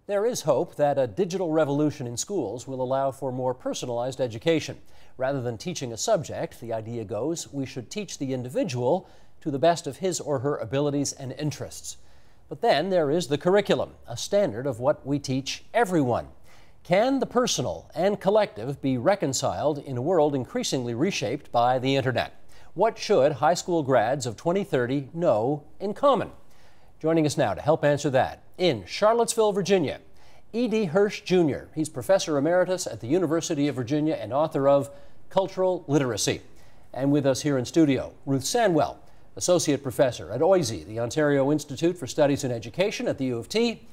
There is hope that a digital revolution in schools will allow for more personalized education. Rather than teaching a subject, the idea goes, we should teach the individual to the best of his or her abilities and interests. But then there is the curriculum, a standard of what we teach everyone. Can the personal and collective be reconciled in a world increasingly reshaped by the internet? What should high school grads of 2030 know in common? Joining us now to help answer that, in Charlottesville, Virginia, E.D. Hirsch, Jr. He's Professor Emeritus at the University of Virginia and author of Cultural Literacy. And with us here in studio, Ruth Sandwell, Associate Professor at OISE, the Ontario Institute for Studies in Education at the U of T,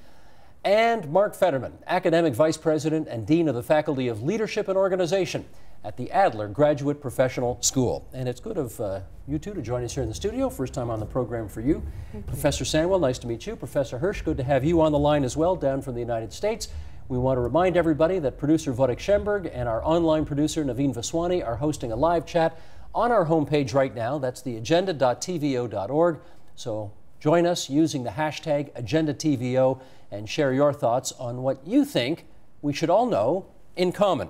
and Mark Fetterman, Academic Vice President and Dean of the Faculty of Leadership and Organization at the Adler Graduate Professional School. And it's good of you two to join us here in the studio. First time on the program for you. Professor Sandwell, nice to meet you. Professor Hirsch, good to have you on the line as well, down from the United States. We want to remind everybody that producer Wojtek Schemberg and our online producer Naveen Vaswani are hosting a live chat on our homepage right now. That's the agenda.tvo.org. So join us using the hashtag AgendaTVO and share your thoughts on what you think we should all know in common.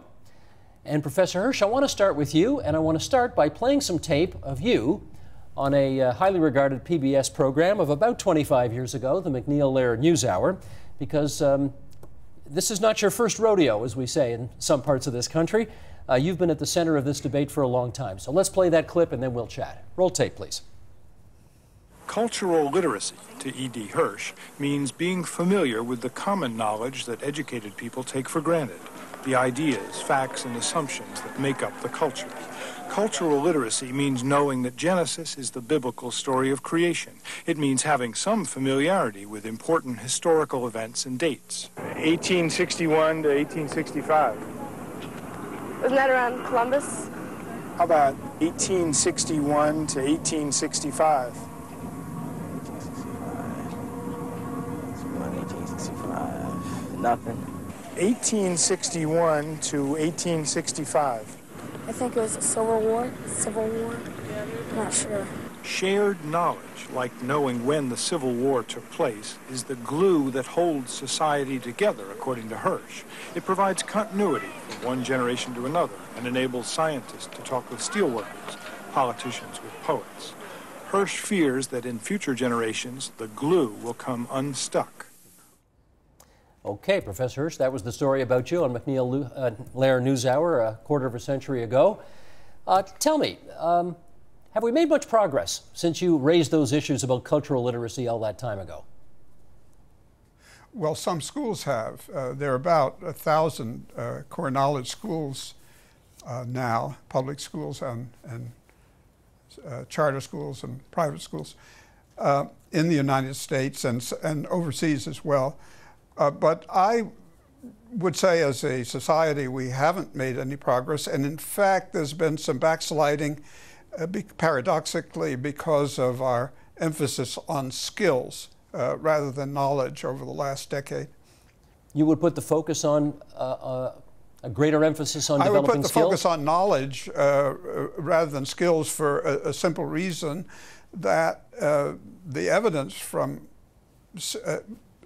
And Professor Hirsch, I want to start with you, and I want to start by playing some tape of you on a highly regarded PBS program of about 25 years ago, the MacNeil-Lehrer NewsHour, because this is not your first rodeo, as we say in some parts of this country. You've been at the center of this debate for a long time. So let's play that clip and then we'll chat. Roll tape, please. Cultural literacy, to E.D. Hirsch, means being familiar with the common knowledge that educated people take for granted, the ideas, facts, and assumptions that make up the culture. Cultural literacy means knowing that Genesis is the biblical story of creation. It means having some familiarity with important historical events and dates. 1861 to 1865. Wasn't that around Columbus? How about 1861 to 1865? 1865. Nothing. 1861 to 1865. I think it was Civil War. I'm not sure. Shared knowledge, like knowing when the Civil War took place, is the glue that holds society together, according to Hirsch. It provides continuity from one generation to another and enables scientists to talk with steelworkers, politicians with poets. Hirsch fears that in future generations, the glue will come unstuck. Okay, Professor Hirsch, that was the story about you on MacNeil-Lehrer NewsHour a quarter of a century ago. Tell me, have we made much progress since you raised those issues about cultural literacy all that time ago? Well, some schools have. There are about 1,000 core knowledge schools now, public schools and charter schools and private schools in the United States and overseas as well. But I would say as a society we haven't made any progress, and in fact there's been some backsliding paradoxically because of our emphasis on skills rather than knowledge over the last decade. You would put the focus on a greater emphasis on developing skills? I would put the focus on knowledge rather than skills for a simple reason that the evidence from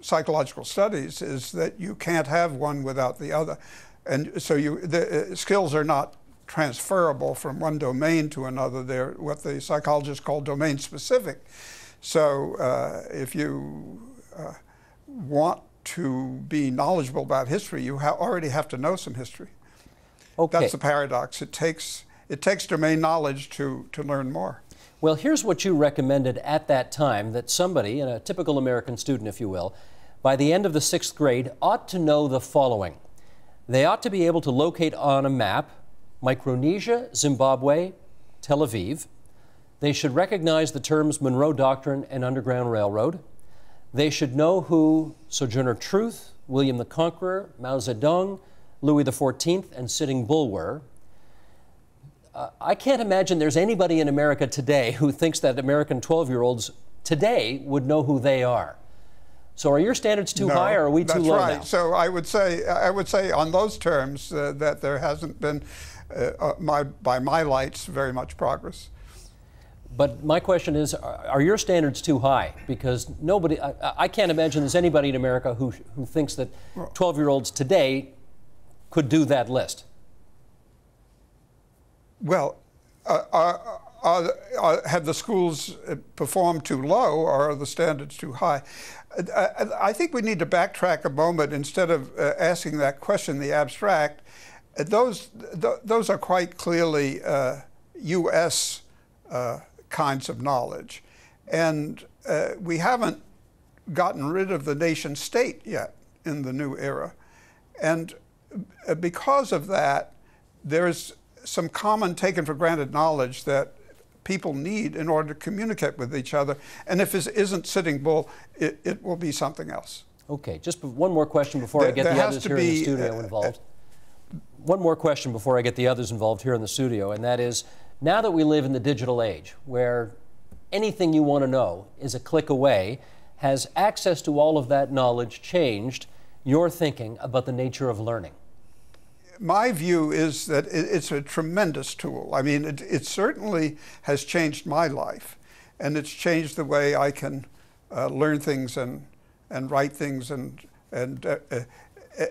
psychological studies is that you can't have one without the other. And so the skills are not transferable from one domain to another. They're what the psychologists call domain specific. So if you want to be knowledgeable about history, you already have to know some history. Okay. That's the paradox. It takes domain knowledge to learn more. Well, here's what you recommended at that time, that somebody, a typical American student, if you will, by the end of the 6th grade ought to know the following. They ought to be able to locate on a map Micronesia, Zimbabwe, Tel Aviv. They should recognize the terms Monroe Doctrine and Underground Railroad. They should know who Sojourner Truth, William the Conqueror, Mao Zedong, Louis XIV, and Sitting Bull were. I can't imagine there's anybody in America today who thinks that American 12-year-olds today would know who they are. So are your standards too high, or are we too low now? That's right. So I would say on those terms that there hasn't been, by my lights, very much progress. But my question is, are your standards too high? Because nobody, I can't imagine there's anybody in America who thinks that 12-year-olds today could do that list. Well, have the schools performed too low, or are the standards too high? I think we need to backtrack a moment. Instead of asking that question, the abstract, those are quite clearly U.S. Kinds of knowledge. And we haven't gotten rid of the nation state yet in the new era. And because of that, there's some common taken for granted knowledge that people need in order to communicate with each other. And if it isn't Sitting Bull, it will be something else. Okay, just one more question before I get the others here in the studio involved. One more question before I get the others involved here in the studio, and that is, now that we live in the digital age, where anything you want to know is a click away, has access to all of that knowledge changed your thinking about the nature of learning? My view is that it's a tremendous tool. I mean, it certainly has changed my life, and it's changed the way I can learn things and write things and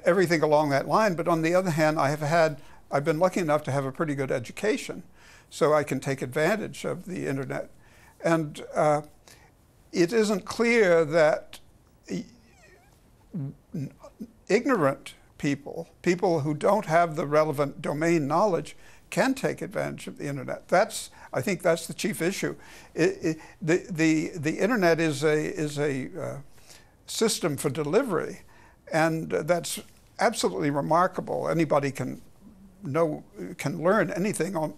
everything along that line. But on the other hand, I've been lucky enough to have a pretty good education, so I can take advantage of the internet. And it isn't clear that ignorant people who don't have the relevant domain knowledge, can take advantage of the internet. I think that's the chief issue. The internet is a system for delivery, and that's absolutely remarkable. Anybody can learn anything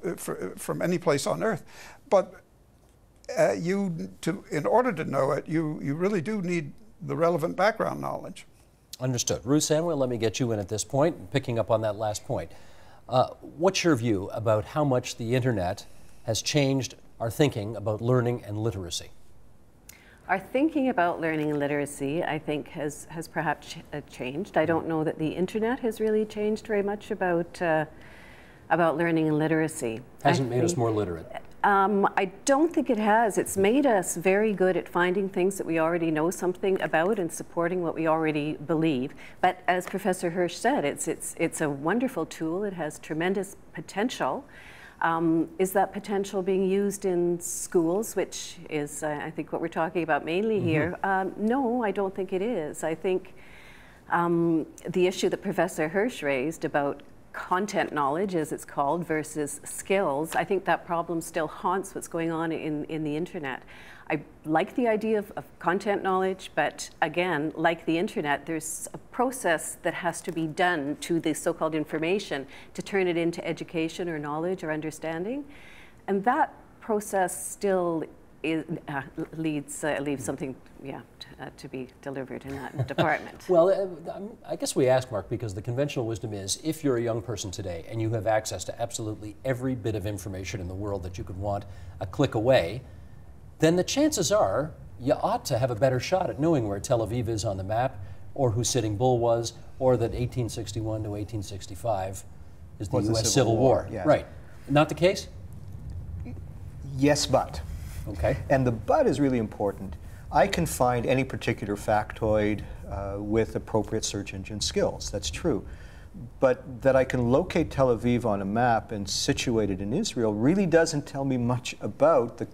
from any place on earth, but in order to know it, you really do need the relevant background knowledge. Understood. Ruth Samuel, let me get you in at this point, picking up on that last point. What's your view about how much the internet has changed our thinking about learning and literacy? Our thinking about learning and literacy, I think, has perhaps changed. I don't know that the internet has really changed very much about learning and literacy. Hasn't made us more literate. I don't think it has. It's made us very good at finding things that we already know something about and supporting what we already believe. But as Professor Hirsch said, it's a wonderful tool. It has tremendous potential. Is that potential being used in schools, which is, I think, what we're talking about mainly here? No, I don't think it is. I think the issue that Professor Hirsch raised about content knowledge, as it's called, versus skills, I think that problem still haunts what's going on in the internet. I like the idea of content knowledge, but again, like the internet, there's a process that has to be done to the so-called information to turn it into education or knowledge or understanding. And that process still leaves something, to be delivered in that department. Well, I guess we ask, Mark, because the conventional wisdom is, if you're a young person today and you have access to absolutely every bit of information in the world that you could want a click away, then the chances are you ought to have a better shot at knowing where Tel Aviv is on the map, or who Sitting Bull was, or that 1861 to 1865 is the U.S. Civil War. Yes. Right. Not the case? Yes, but. Okay. And the but is really important. I can find any particular factoid with appropriate search engine skills. That's true. But that I can locate Tel Aviv on a map and situate it in Israel really doesn't tell me much about the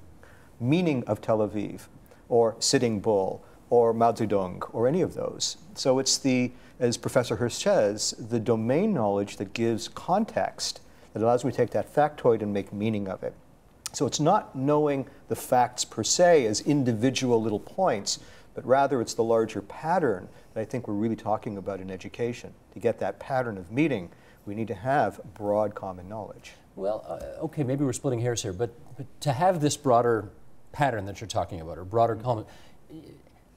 meaning of Tel Aviv, or Sitting Bull, or Mao Zedong, or any of those. So it's the, as Professor Hirsch says, the domain knowledge that gives context, that allows me to take that factoid and make meaning of it. So it's not knowing the facts per se as individual little points, but rather it's the larger pattern that I think we're really talking about in education. To get that pattern of meaning, we need to have broad common knowledge. Well, okay, maybe we're splitting hairs here, but to have this broader pattern that you're talking about, or broader common,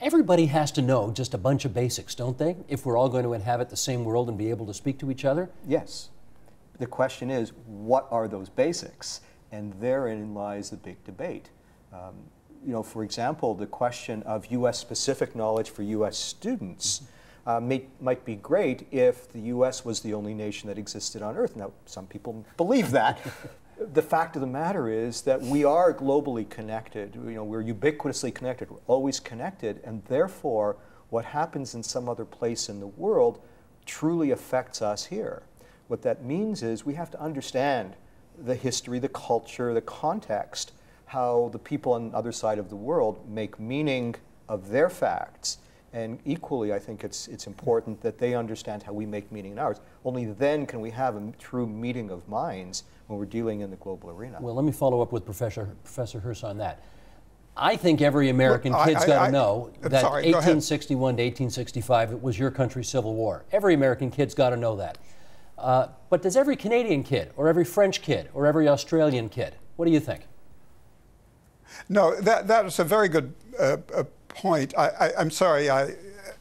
everybody has to know just a bunch of basics, don't they? If we're all going to inhabit the same world and be able to speak to each other? Yes. The question is, what are those basics? And therein lies the big debate. For example, the question of U.S.-specific knowledge for U.S. students might be great if the U.S. was the only nation that existed on Earth. Now, some people believe that, the fact of the matter is that we are globally connected. You know, we're ubiquitously connected. We're always connected, and therefore, what happens in some other place in the world truly affects us here. What that means is we have to understand the history, the culture, the context, how the people on the other side of the world make meaning of their facts. And equally, I think it's important that they understand how we make meaning in ours. Only then can we have a true meeting of minds when we're dealing in the global arena. Well, let me follow up with Professor Hirsch on that. I think every American kid's got to know that 1861 to 1865, it was your country's Civil War. Every American kid's got to know that. But does every Canadian kid, or every French kid, or every Australian kid? What do you think? No, that is a very good point. I'm sorry, I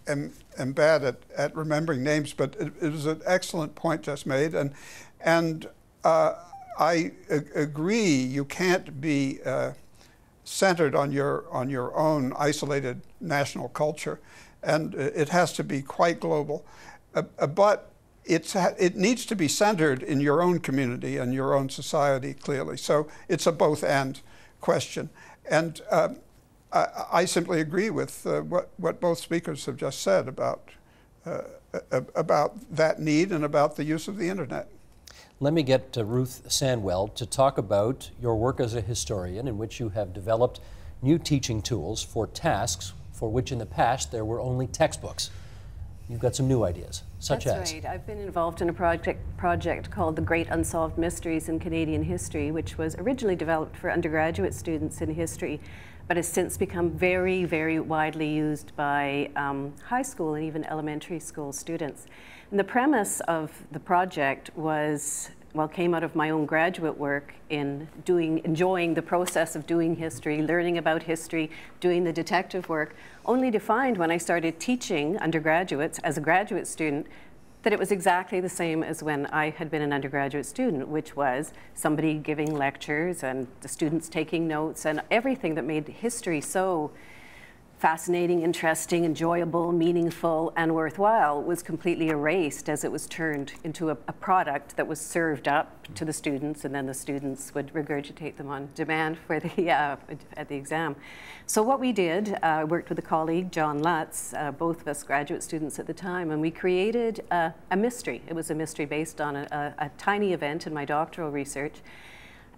am bad at remembering names, but it was an excellent point just made, and I agree. You can't be centered on your own isolated national culture, and it has to be quite global. But it needs to be centered in your own community and your own society, clearly. So it's a both-and question. And I simply agree with what both speakers have just said about that need and about the use of the internet. Let me get Ruth Sandwell to talk about your work as a historian, in which you have developed new teaching tools for tasks for which in the past there were only textbooks. You've got some new ideas, such as? That's right. I've been involved in a project called The Great Unsolved Mysteries in Canadian History, which was originally developed for undergraduate students in history, but has since become very, very widely used by high school and even elementary school students. And the premise of the project was, well, came out of my own graduate work in enjoying the process of doing history, learning about history, doing the detective work, only to find when I started teaching undergraduates as a graduate student that it was exactly the same as when I had been an undergraduate student, which was somebody giving lectures and the students taking notes, and everything that made history so fascinating, interesting, enjoyable, meaningful, and worthwhile was completely erased as it was turned into a product that was served up to the students, and then the students would regurgitate them on demand for the at the exam. So what we did, I worked with a colleague, John Lutz, both of us graduate students at the time, and we created a mystery. It was a mystery based on a tiny event in my doctoral research.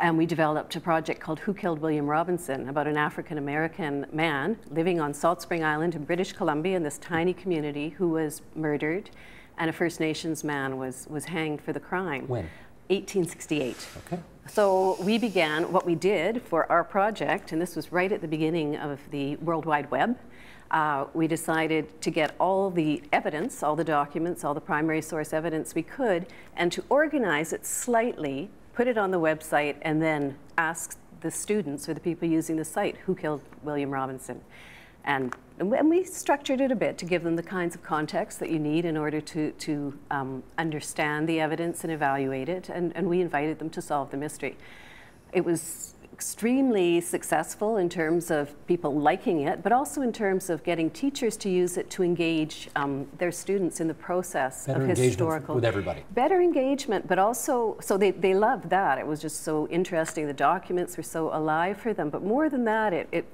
And we developed a project called Who Killed William Robinson, about an African-American man living on Salt Spring Island in British Columbia in this tiny community who was murdered, and a First Nations man was hanged for the crime. When? 1868. Okay. So we began, what we did for our project, and this was right at the beginning of the World Wide Web, we decided to get all the evidence, all the documents, all the primary source evidence we could, and to organize it slightly, put it on the website, and then ask the students or the people using the site who killed William Robinson. And we structured it a bit to give them the kinds of context that you need in order to understand the evidence and evaluate it, and we invited them to solve the mystery. It was extremely successful in terms of people liking it, but also in terms of getting teachers to use it to engage their students in the process of historical. With everybody. Better engagement, but also, so they loved that. It was just so interesting. The documents were so alive for them, but more than that, it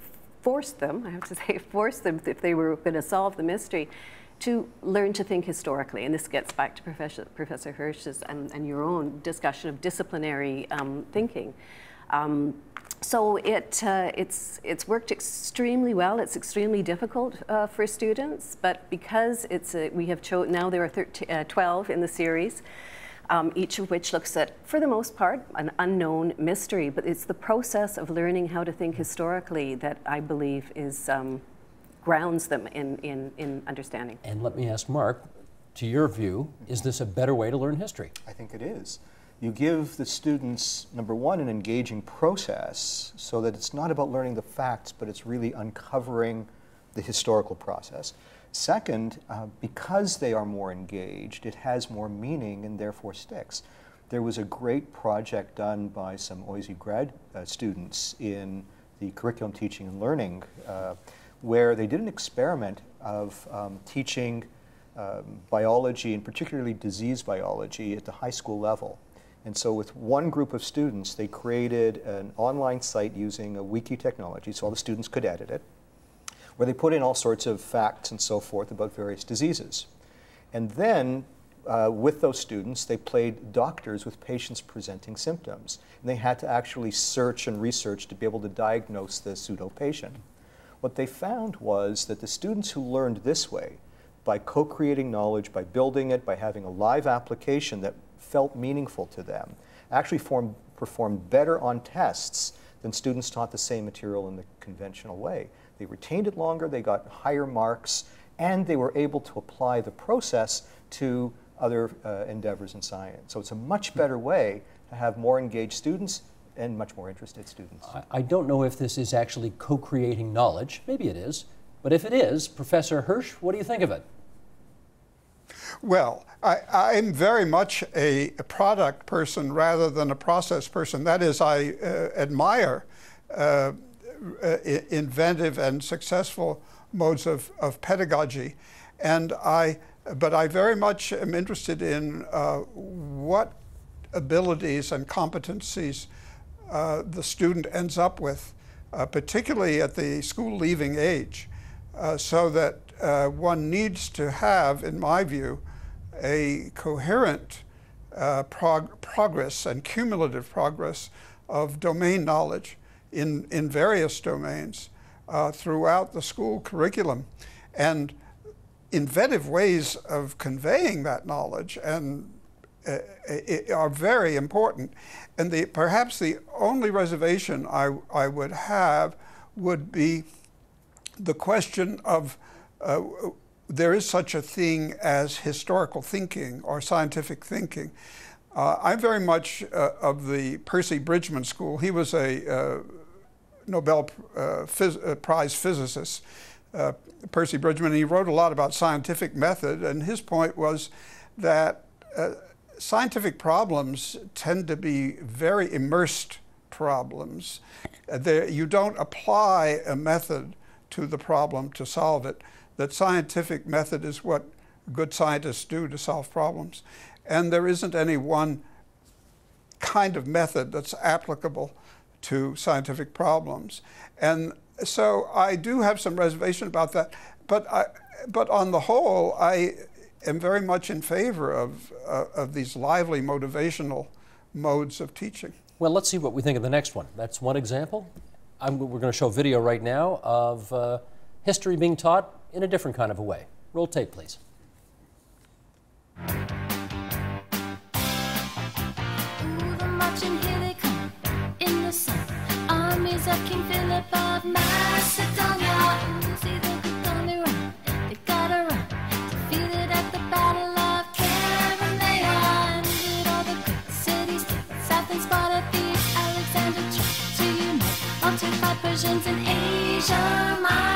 forced them, I have to say, forced them, if they were going to solve the mystery, to learn to think historically. And this gets back to Professor Hirsch's and your own discussion of disciplinary thinking. So it's worked extremely well. It's extremely difficult for students, but because we have chosen, now there are 12 in the series, each of which looks at, for the most part, an unknown mystery, but it's the process of learning how to think historically that I believe is grounds them in understanding. And let me ask Mark, to your view, is this a better way to learn history? I think it is. You give the students, number one, an engaging process so that it's not about learning the facts, but it's really uncovering the historical process. Second, because they are more engaged, it has more meaning and therefore sticks. There was a great project done by some OISE grad students in the curriculum teaching and learning where they did an experiment of teaching biology, and particularly disease biology, at the high school level. And so with one group of students, they created an online site using a wiki technology, so all the students could edit it, where they put in all sorts of facts and so forth about various diseases. And then with those students, they played doctors with patients presenting symptoms. And they had to actually search and research to be able to diagnose the pseudo-patient. What they found was that the students who learned this way, by co-creating knowledge, by building it, by having a live application that felt meaningful to them, actually performed better on tests than students taught the same material in the conventional way. They retained it longer, they got higher marks, and they were able to apply the process to other endeavors in science. So it's a much better way to have more engaged students and much more interested students. I don't know if this is actually co-creating knowledge. Maybe it is. But if it is, Professor Hirsch, what do you think of it? Well, I'm very much a product person rather than a process person. That is, I admire inventive and successful modes of pedagogy. But I very much am interested in what abilities and competencies the student ends up with, particularly at the school leaving age, so that one needs to have, in my view, a coherent progress and cumulative progress of domain knowledge in various domains throughout the school curriculum. And inventive ways of conveying that knowledge and are very important. And perhaps the only reservation I would have would be the question of there is such a thing as historical thinking or scientific thinking. I'm very much of the Percy Bridgman school. He was a Nobel Prize physicist, Percy Bridgman. He wrote a lot about scientific method, and his point was that scientific problems tend to be very immersed problems. You don't apply a method to the problem to solve it. That scientific method is what good scientists do to solve problems. And there isn't any one kind of method that's applicable to scientific problems. And so I do have some reservation about that. But on the whole, I am very much in favor of these lively motivational modes of teaching. Well, let's see what we think of the next one. That's one example. We're going to show video right now of history being taught in a different kind of a way. Roll tape, please. Ooh, the marching, here they come in the sun. Armies of King Philip of Macedonia. Ooh, see the good on the run. They gotta run. Defeated at the Battle of Chaeronea. Did all the great cities south and Sparta, Thebes, Alexander tried to unite all to fight Persians in Asia Minor.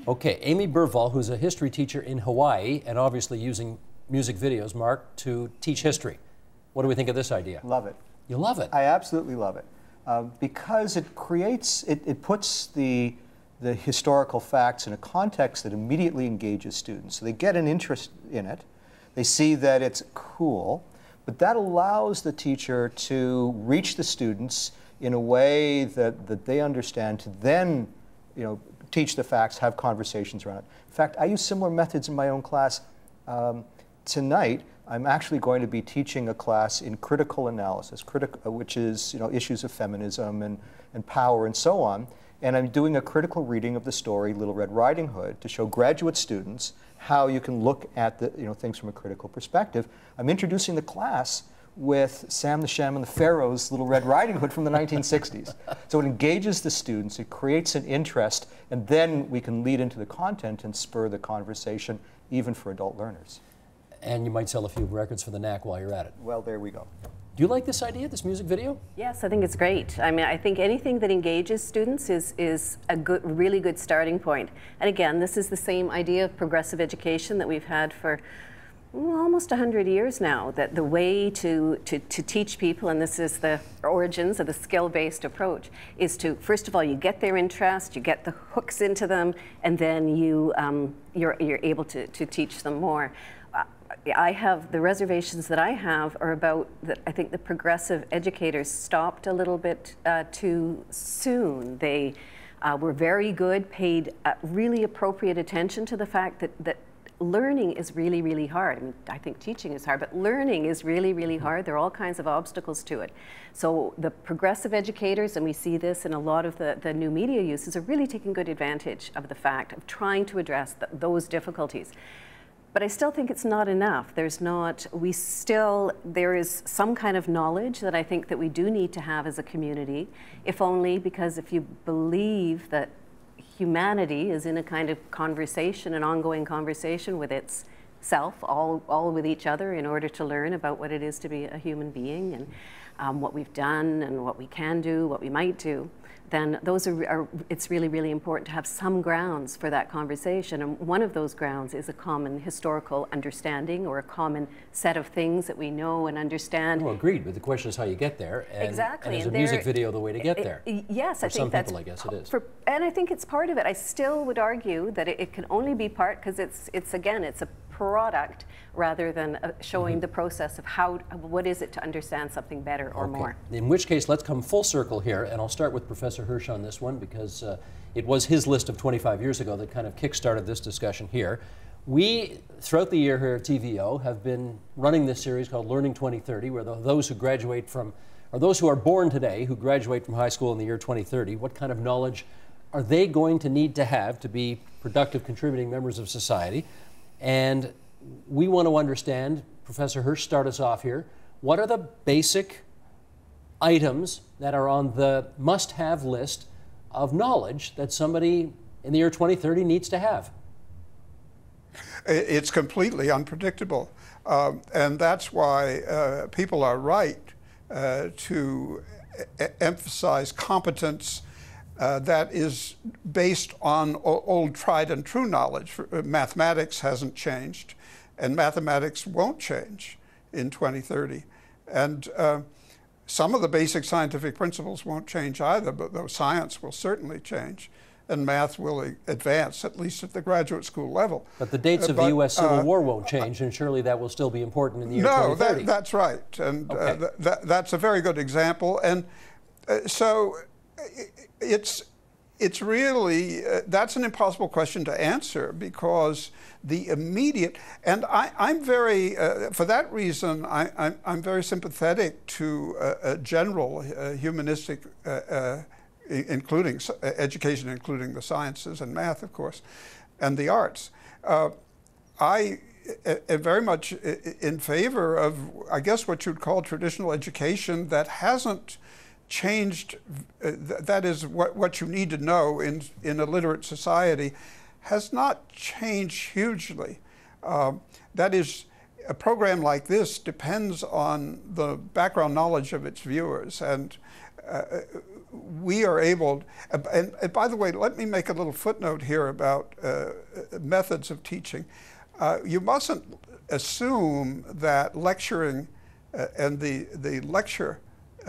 Okay, Amy Burval, who's a history teacher in Hawaii and obviously using music videos, Mark, to teach history. What do we think of this idea? Love it. You love it? I absolutely love it. Because it creates, it puts the historical facts in a context that immediately engages students. So they get an interest in it. They see that it's cool, but that allows the teacher to reach the students in a way that they understand, to then, teach the facts, have conversations around it. In fact, I use similar methods in my own class. Tonight, I'm actually going to be teaching a class in critical analysis, which is issues of feminism and power and so on. And I'm doing a critical reading of the story Little Red Riding Hood to show graduate students how you can look at things from a critical perspective. I'm introducing the class with Sam the Sham and the Pharaoh's Little Red Riding Hood from the 1960s. So it engages the students, it creates an interest, and then we can lead into the content and spur the conversation, even for adult learners. And you might sell a few records for the knack while you're at it. Well, there we go. Do you like this idea, this music video? Yes, I think it's great. I mean, I think anything that engages students is a really good starting point. And again, this is the same idea of progressive education that we've had for almost 100 years now, that the way to teach people, and this is the origins of the skill-based approach, is to, first of all, you get their interest, you get the hooks into them, and then you're able to teach them more. I have the reservations that I have are about that. I think the progressive educators stopped a little bit too soon. They were very good, paid really appropriate attention to the fact that learning is really, really hard. I mean, I think teaching is hard, but learning is really, really hard. There are all kinds of obstacles to it. So the progressive educators, and we see this in a lot of the new media uses, are really taking good advantage of the fact of trying to address those difficulties. But I still think it's not enough. There is some kind of knowledge that I think that we do need to have as a community, if only because if you believe that humanity is in a kind of conversation, an ongoing conversation with itself, all with each other, in order to learn about what it is to be a human being and what we've done and what we can do, what we might do, then it's really, really important to have some grounds for that conversation. And one of those grounds is a common historical understanding or a common set of things that we know and understand. Well, agreed, but the question is how you get there. And, exactly. And is a music video the way to get there? Yes, I think that's... For some people, I guess it is. And I think it's part of it. I still would argue that it can only be part, because it's again, it's a product rather than showing the process of what is it to understand something better or more. In which case, let's come full circle here, and I'll start with Professor Hirsch on this one, because it was his list of 25 years ago that kind of kick-started this discussion here. We, throughout the year here at TVO, have been running this series called Learning 2030, where those who graduate from, or those who are born today, who graduate from high school in the year 2030, what kind of knowledge are they going to need to have to be productive, contributing members of society? And we want to understand, Professor Hirsch, start us off here. What are the basic items that are on the must-have list of knowledge that somebody in the year 2030 needs to have? It's completely unpredictable. And that's why people are right to emphasize competence that is based on old tried and true knowledge. Mathematics hasn't changed, and mathematics won't change in 2030. And some of the basic scientific principles won't change either, but though science will certainly change, and math will advance, at least at the graduate school level. But the dates of the U.S. Civil War won't change, and surely that will still be important in the year 2030. No, that's right. And that's a very good example. And so it's really, that's an impossible question to answer, because the immediate, and I'm very, for that reason, I'm very sympathetic to a general humanistic, including education, including the sciences and math, of course, and the arts. I am very much in favor of, I guess, what you'd call traditional education that hasn't changed, that is what you need to know in a literate society, has not changed hugely. That is, a program like this depends on the background knowledge of its viewers, and we are able, and by the way, let me make a little footnote here about methods of teaching. You mustn't assume that lecturing and the lecture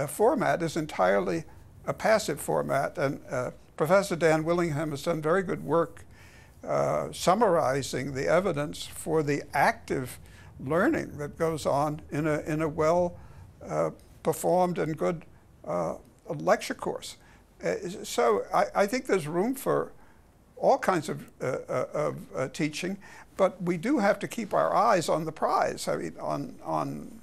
format is entirely a passive format, and Professor Dan Willingham has done very good work summarizing the evidence for the active learning that goes on in a well performed and good lecture course. So I think there's room for all kinds of teaching, but we do have to keep our eyes on the prize. I mean, on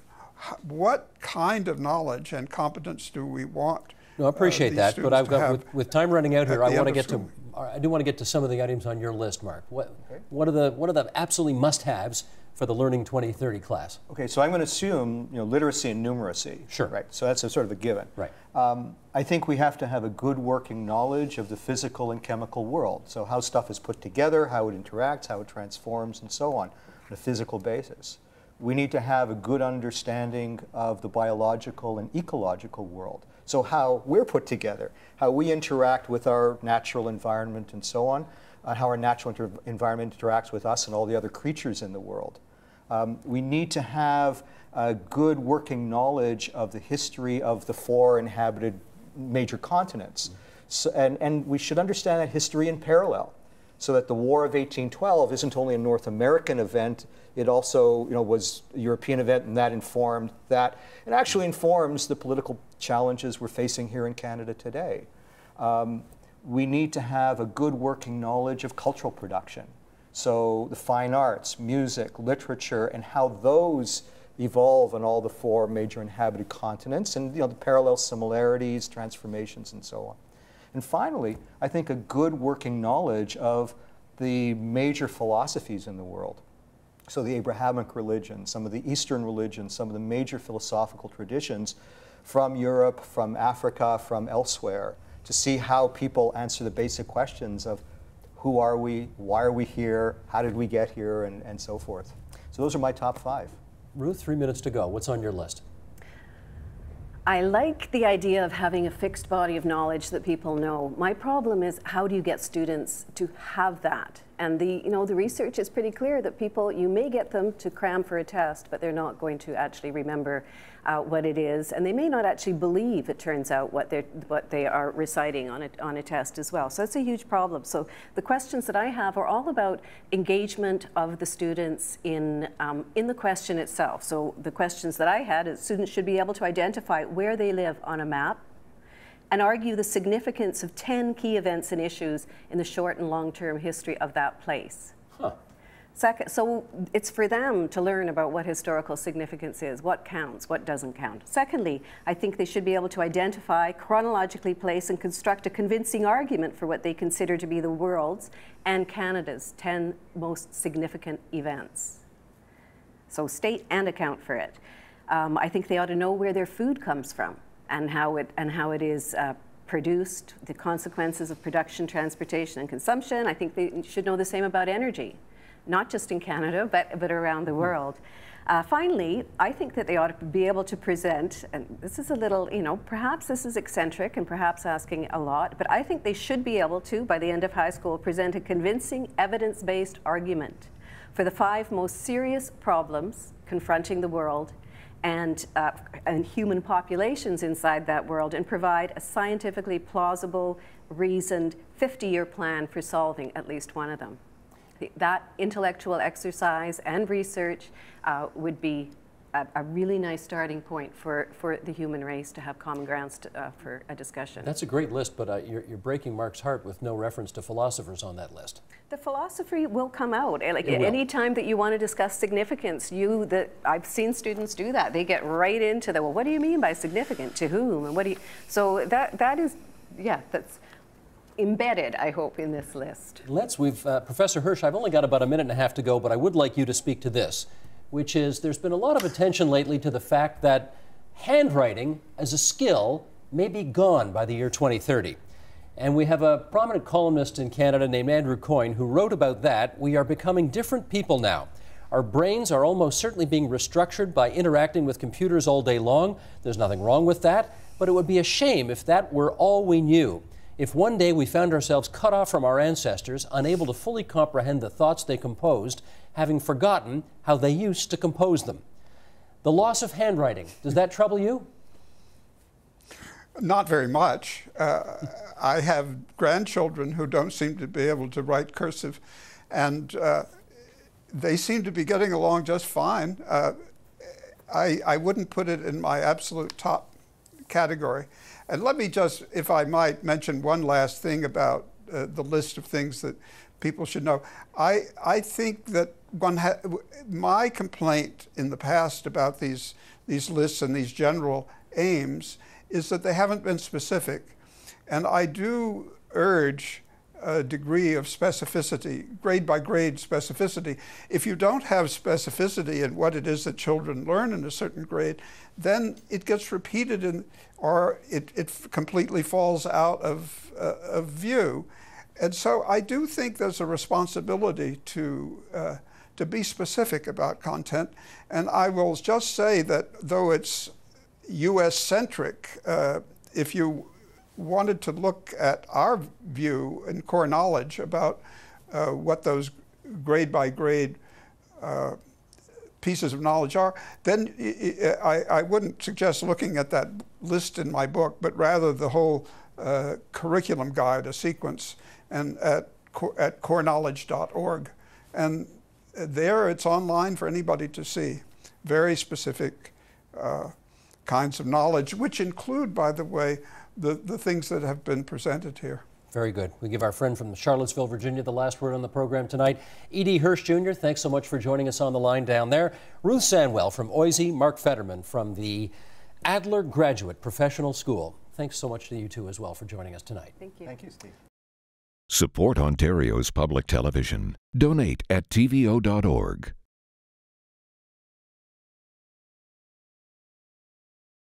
what kind of knowledge and competence do we want? No, I appreciate that, but I've got, with time running out here, I do want to get to some of the items on your list, Mark. What are the absolutely must-haves for the Learning 2030 class? Okay, so I'm going to assume literacy and numeracy. Sure. Right. So that's a sort of a given. Right. I think we have to have a good working knowledge of the physical and chemical world. So how stuff is put together, how it interacts, how it transforms, and so on a physical basis. We need to have a good understanding of the biological and ecological world. So how we're put together, how we interact with our natural environment and so on, how our natural environment interacts with us and all the other creatures in the world. We need to have a good working knowledge of the history of the 4 inhabited major continents. So, and we should understand that history in parallel. so that the War of 1812 isn't only a North American event, it also was a European event, and that informed that. It actually informs the political challenges we're facing here in Canada today. We need to have a good working knowledge of cultural production. So the fine arts, music, literature, and how those evolve on all the 4 major inhabited continents, and the parallel similarities, transformations, and so on. And finally, I think a good working knowledge of the major philosophies in the world. So the Abrahamic religion, some of the Eastern religions, some of the major philosophical traditions from Europe, from Africa, from elsewhere, to see how people answer the basic questions of who are we, why are we here, how did we get here, and so forth. So those are my top 5. Ruth, 3 minutes to go. What's on your list? I like the idea of having a fixed body of knowledge that people know. My problem is, how do you get students to have that? And the research is pretty clear that people, you may get them to cram for a test, but they're not going to actually remember what it is, and they may not actually believe, it turns out, what they are reciting on a test as well. So that's a huge problem. So the questions that I have are all about engagement of the students in the question itself. So the questions that I had is, students should be able to identify where they live on a map, and argue the significance of 10 key events and issues in the short and long-term history of that place. Huh. Second, so it's for them to learn about what historical significance is, what counts, what doesn't count. Secondly, I think they should be able to identify, chronologically place, and construct a convincing argument for what they consider to be the world's and Canada's 10 most significant events. So state and account for it. I think they ought to know where their food comes from, and how it is produced, the consequences of production, transportation, and consumption. I think they should know the same about energy, not just in Canada, but around the world. Finally, I think that they ought to be able to present, and this is a little, perhaps this is eccentric and perhaps asking a lot, but I think they should be able to, by the end of high school, present a convincing evidence-based argument for the 5 most serious problems confronting the world and human populations inside that world, and provide a scientifically plausible, reasoned 50-year plan for solving at least one of them. That intellectual exercise and research would be a really nice starting point for the human race to have common grounds for a discussion. That's a great list, but you're breaking Mark's heart with no reference to philosophers on that list. The philosophy will come out. Like any time that you want to discuss significance, I've seen students do that. They get right into well, what do you mean by significant? To whom? And what do you? So that is, yeah, that's embedded, I hope, in this list. Professor Hirsch, I've only got about a minute and a half to go, but I would like you to speak to this, which is there's been a lot of attention lately to the fact that handwriting as a skill may be gone by the year 2030. And we have a prominent columnist in Canada named Andrew Coyne who wrote about that. We are becoming different people now. Our brains are almost certainly being restructured by interacting with computers all day long. There's nothing wrong with that, but it would be a shame if that were all we knew. If one day we found ourselves cut off from our ancestors, unable to fully comprehend the thoughts they composed, having forgotten how they used to compose them. The loss of handwriting, does that trouble you? Not very much. I have grandchildren who don't seem to be able to write cursive, and they seem to be getting along just fine. I wouldn't put it in my absolute top category. And let me just, if I might, mention one last thing about the list of things that people should know. I think that my complaint in the past about these lists and these general aims is that they haven't been specific. And I do urge a degree of specificity, grade by grade specificity. If you don't have specificity in what it is that children learn in a certain grade, then it gets repeated or it completely falls out of view. And so I do think there's a responsibility to be specific about content. And I will just say that though it's US-centric, if you wanted to look at our view and core knowledge about what those grade by grade pieces of knowledge are, then I wouldn't suggest looking at that list in my book, but rather the whole curriculum guide, a sequence, and at at coreknowledge.org. And there it's online for anybody to see. Very specific kinds of knowledge, which include, by the way, the things that have been presented here. Very good. We give our friend from Charlottesville, Virginia, the last word on the program tonight. E.D. Hirsch Jr., thanks so much for joining us on the line down there. Ruth Sandwell from Oise, Mark Fetterman from the Adler Graduate Professional School. Thanks so much to you two as well for joining us tonight. Thank you. Thank you, Steve. Support Ontario's public television. Donate at tvo.org.